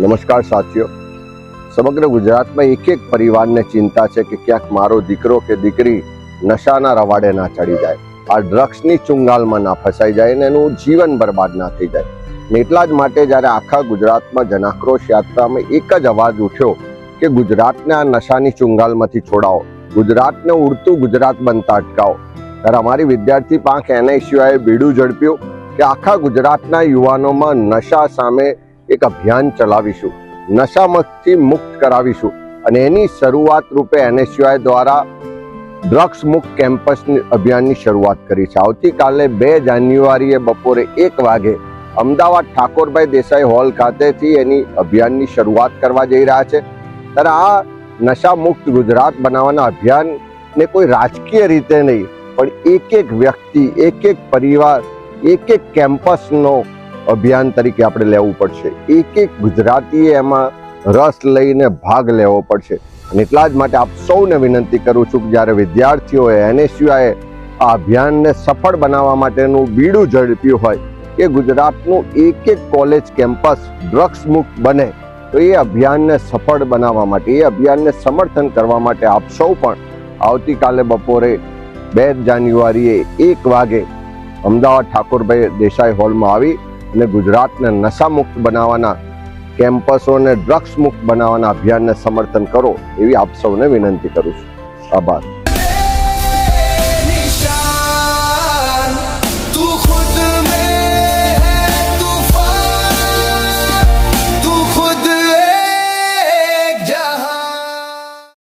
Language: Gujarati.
નમસ્કાર સાથીઓ, સમગ્ર ગુજરાતમાં એક પરિવારને ચિંતા છે કે ક્યાંક મારો દીકરો કે દીકરી નશાના રવાડે ના ચડી જાય, આ ડ્રગ્સની ચુંગાલમાં ના ફસાઈ જાય અને એનું જીવન બરબાદ ના થઈ જાય. ને એટલા જ માટે જ્યારે આખા ગુજરાતમાં જનાક્રોશ યાત્રામાં એક જ અવાજ ઉઠ્યો કે ગુજરાતને આ નશાની ચુંગાલમાંથી છોડાવો, ગુજરાતને ઉડતું ગુજરાત બનતા અટકાવો, ત્યારે અમારી વિદ્યાર્થી પાંખ NSUIએ બીડું ઝડપ્યું કે આખા ગુજરાતના યુવાનોમાં નશા સામે એક અભિયાન ચલાવીશું, નશામાંથી મુક્ત કરાવીશું. અને એની શરૂઆત રૂપે NSUI દ્વારા ડ્રગ્સ મુક્ત કેમ્પસ અભિયાનની શરૂઆત કરી છે. આવતીકાલે 2 જાન્યુઆરીએ બપોરે 1 વાગે અમદાવાદ ઠાકોરભાઈ દેસાઈ હોલ ખાતેથી એની અભિયાનની શરૂઆત કરવા જઈ રહ્યા છે. ત્યારે આ નશા મુક્ત ગુજરાત બનાવવાના અભિયાનને કોઈ રાજકીય રીતે નહીં, પણ એક વ્યક્તિ, એક પરિવાર, એક કેમ્પસનો અભિયાન તરીકે આપણે લેવું પડશે. એક ગુજરાતીએ એમાં રસ લઈને ભાગ લેવો પડશે. અને એટલા જ માટે આપ સૌને વિનંતી કરું છું કે જ્યારે વિદ્યાર્થીઓએ NSUIએ આ અભિયાનને સફળ બનાવવા માટેનું બીડું ઝડપ્યું હોય કે ગુજરાતનું એક કોલેજ કેમ્પસ ડ્રગ્સ મુક્ત બને, તો એ અભિયાનને સફળ બનાવવા માટે, એ અભિયાનને સમર્થન કરવા માટે આપ સૌ પણ આવતીકાલે બપોરે 2 જાન્યુઆરીએ 1 વાગે અમદાવાદ ઠાકોરભાઈ દેસાઈ હોલમાં આવી અને ગુજરાતને નશામુક્ત બનાવવાના, કેમ્પસોને ડ્રગ્સ મુક્ત બનાવવાના અભિયાનને સમર્થન કરો એવી આપ સૌને વિનંતી કરું છું. આભાર.